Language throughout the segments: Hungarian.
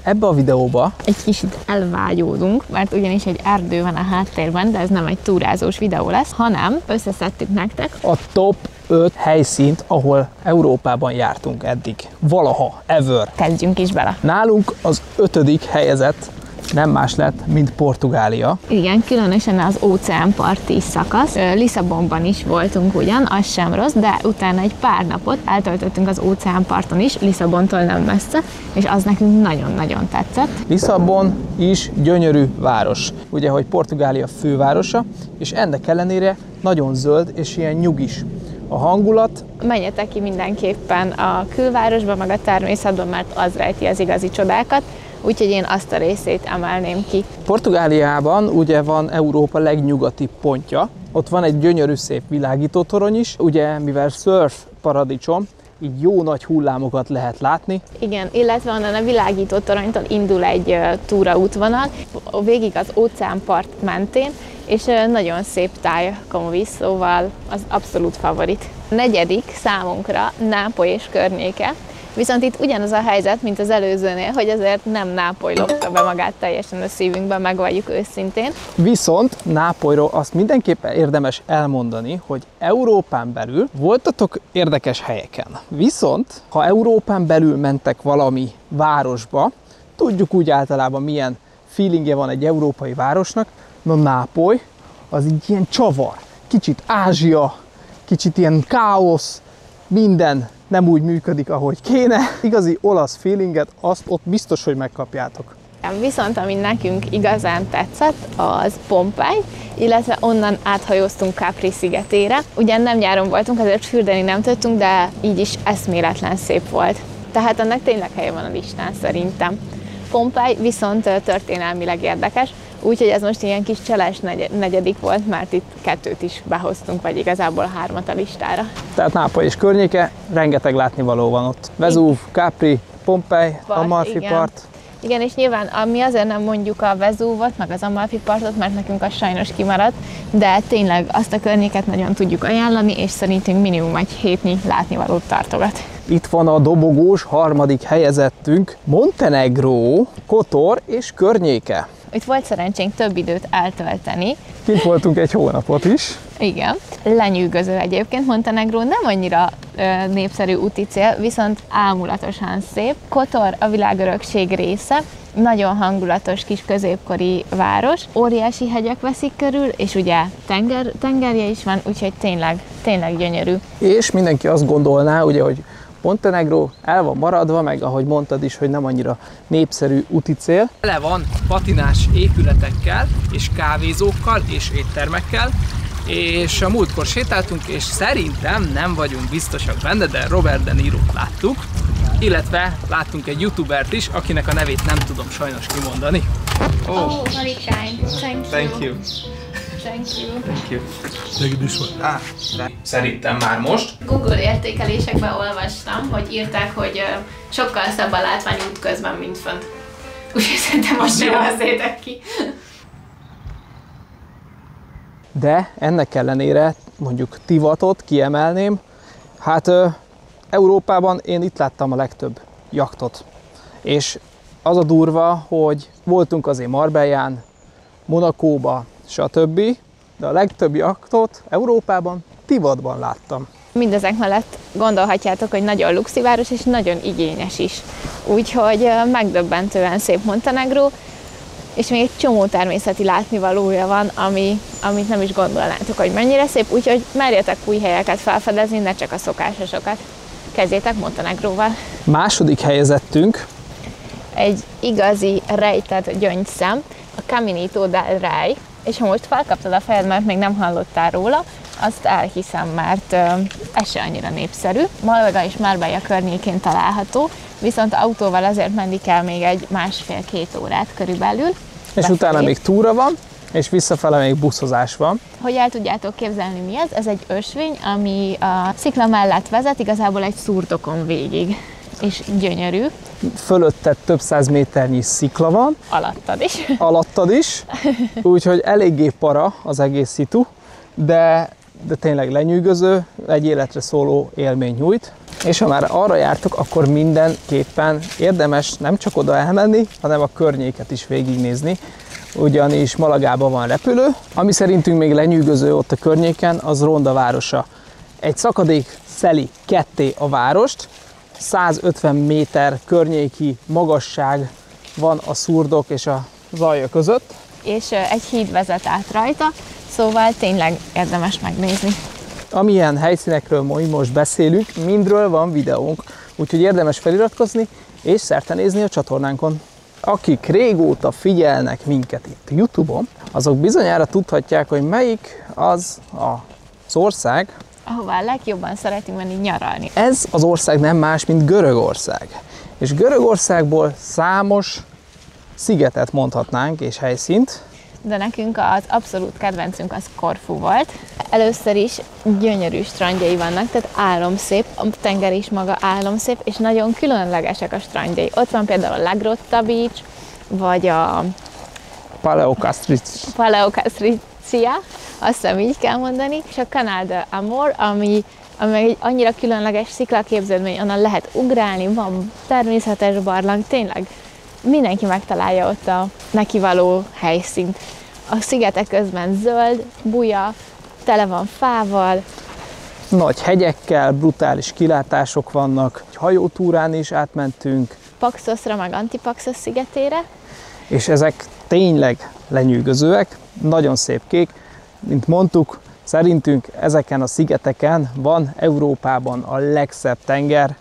Ebbe a videóba egy kicsit elvágyódunk, mert ugyanis egy erdő van a háttérben, de ez nem egy túrázós videó lesz, hanem összeszedtük nektek a top 5 helyszínt, ahol Európában jártunk eddig. Valaha, ever. Kezdjünk is bele. Nálunk az 5. helyezett nem más lett, mint Portugália. Igen, különösen az óceánparti szakasz. Lisszabonban is voltunk ugyan, az sem rossz, de utána egy pár napot eltöltöttünk az óceánparton is, Lisszabontól nem messze, és az nekünk nagyon-nagyon tetszett. Lisszabon is gyönyörű város. Ugye, hogy Portugália fővárosa, és ennek ellenére nagyon zöld és ilyen nyugis a hangulat. Menjetek ki mindenképpen a külvárosba, meg a természetben, mert az rejti az igazi csodákat. Úgyhogy én azt a részét emelném ki. Portugáliában ugye van Európa legnyugati pontja. Ott van egy gyönyörű szép világítótorony is, ugye mivel surf paradicsom, így jó nagy hullámokat lehet látni. Igen, illetve onnan a világítótoronytól indul egy túraútvonal, végig az óceánpart mentén, és nagyon szép tájakon visz, szóval az abszolút favorit. A 4. számunkra Nápoly és környéke. Viszont itt ugyanaz a helyzet, mint az előzőnél, hogy azért nem Nápoly lopta be magát teljesen a szívünkbe, megvalljuk őszintén. Viszont Nápolyról azt mindenképpen érdemes elmondani, hogy Európán belül voltatok érdekes helyeken. Viszont, ha Európán belül mentek valami városba, tudjuk úgy általában milyen feelingje van egy európai városnak, na Nápoly az így ilyen csavar, kicsit Ázsia, kicsit ilyen káosz, minden nem úgy működik, ahogy kéne. Igazi olasz feelinget, azt ott biztos, hogy megkapjátok. Viszont ami nekünk igazán tetszett, az Pompei, illetve onnan áthajóztunk Capri szigetére. Ugyan nem nyáron voltunk, azért fürdeni nem tudtunk, de így is eszméletlen szép volt. Tehát annak tényleg helye van a listán szerintem. Pompei viszont történelmileg érdekes, úgyhogy ez most ilyen kis cseles negyedik volt, mert itt 2 is behoztunk, vagy igazából 3 a listára. Tehát Nápoly és környéke, rengeteg látnivaló van ott. Vezúv, Capri, Pompei, Amalfi part. Igen, és nyilván mi azért nem mondjuk a Vezúvot, meg az Amalfi partot, mert nekünk az sajnos kimaradt, de tényleg azt a környéket nagyon tudjuk ajánlani, és szerintünk minimum egy hétnyi látnivalót tartogat. Itt van a dobogós 3. helyezettünk, Montenegró, Kotor és környéke. Itt volt szerencsénk több időt eltölteni. Kint voltunk egy hónapot is. Igen. Lenyűgöző egyébként. Montenegró nem annyira népszerű úti cél, viszont ámulatosan szép. Kotor a világörökség része, nagyon hangulatos kis középkori város. Óriási hegyek veszik körül, és ugye tengerje is van, úgyhogy tényleg gyönyörű. És mindenki azt gondolná, ugye, hogy Montenegró el van maradva, meg ahogy mondtad is, hogy nem annyira népszerű úti cél. Tele van patinás épületekkel, és kávézókkal, és éttermekkel, és a múltkor sétáltunk, és szerintem nem vagyunk biztosak benne, de Robert De Niro-t láttuk, illetve láttunk egy youtubert is, akinek a nevét nem tudom sajnos kimondani. Oh, very kind. Thank you. Thank you. Thank you. Szerintem már most. Google értékelésekben olvastam, hogy írták, hogy sokkal szebb a látvány útközben, mint fönt. Úgyhogy szerintem most sem vezzétek ki. De ennek ellenére mondjuk Tivatot kiemelném. Hát Európában én itt láttam a legtöbb jachtot. És az a durva, hogy voltunk azért Marbellán, Monacóba, stb. De a legtöbb jachtot Európában Tivatban láttam. Mindezek mellett gondolhatjátok, hogy nagyon luxi város és nagyon igényes is. Úgyhogy megdöbbentően szép Montenegró, és még egy csomó természeti látnivalója van, amit nem is gondolnátok, hogy mennyire szép, úgyhogy merjetek új helyeket felfedezni, ne csak a szokásosokat. Kezdjétek Montenegróval. Második helyezettünk. Egy igazi rejtett gyöngyszem, a Caminito del Rey, és ha most felkaptad a fejed, mert még nem hallottál róla, azt elhiszem, mert ez se annyira népszerű. Malaga és Marbella környékén található, viszont autóval azért menni kell még egy 1,5-2 órát körülbelül. És utána még túra van, és visszafele még buszozás van. Hogy el tudjátok képzelni, mi ez? Ez egy ösvény, ami a szikla mellett vezet, igazából egy szurdokon végig. És gyönyörű. Fölötted több 100 méternyi szikla van. Alattad is. Alattad is. Úgyhogy eléggé para az egész szitu, de tényleg lenyűgöző, egy életre szóló élmény nyújt. És ha már arra jártok, akkor mindenképpen érdemes nem csak oda elmenni, hanem a környéket is végignézni, ugyanis Malagában van repülő, ami szerintünk még lenyűgöző ott a környéken, az Ronda városa. Egy szakadék szeli ketté a várost, 150 méter környéki magasság van a szurdok és a zajja között. És egy híd vezet át rajta, szóval tényleg érdemes megnézni. Amilyen helyszínekről most beszélünk, mindről van videónk, úgyhogy érdemes feliratkozni és szertenézni a csatornánkon. Akik régóta figyelnek minket itt YouTube-on, azok bizonyára tudhatják, hogy melyik az az ország, ahová legjobban szeretünk menni nyaralni. Ez az ország nem más, mint Görögország. És Görögországból számos szigetet mondhatnánk és helyszínt. De nekünk az abszolút kedvencünk az Korfu volt. Először is gyönyörű strandjai vannak, tehát álomszép, a tenger is maga álomszép, és nagyon különlegesek a strandjai. Ott van például a La Grotta Beach, vagy a Paleokastricia, azt hiszem így kell mondani, és a Canal de Amor, ami egy annyira különleges sziklaképződmény, onnan lehet ugrálni, van természetes barlang, tényleg mindenki megtalálja ott a nekivaló helyszínt. A szigetek közben zöld, buja, tele van fával. Nagy hegyekkel, brutális kilátások vannak, hajótúrán is átmentünk. Paxosra, meg Antipaxos szigetére. És ezek tényleg lenyűgözőek, nagyon szép kék. Mint mondtuk, szerintünk ezeken a szigeteken van Európában a legszebb tenger,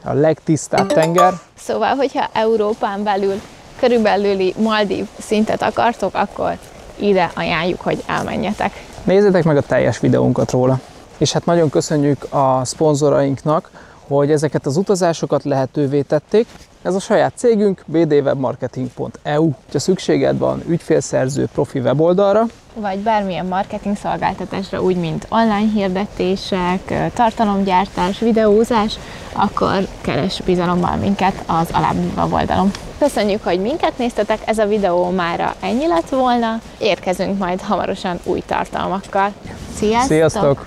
a legtisztább tenger. Szóval, hogyha Európán belül körülbelüli Maldív szintet akartok, akkor ide ajánljuk, hogy elmenjetek. Nézzétek meg a teljes videónkat róla. És hát nagyon köszönjük a szponzorainknak, hogy ezeket az utazásokat lehetővé tették. Ez a saját cégünk, bdwebmarketing.eu. Ha szükséged van ügyfélszerző profi weboldalra, vagy bármilyen marketing szolgáltatásra, úgy mint online hirdetések, tartalomgyártás, videózás, akkor keres bizalommal minket az alábbi weboldalon. Köszönjük, hogy minket néztetek, ez a videó mára ennyi lett volna, érkezünk majd hamarosan új tartalmakkal. Sziasztok! Sziasztok!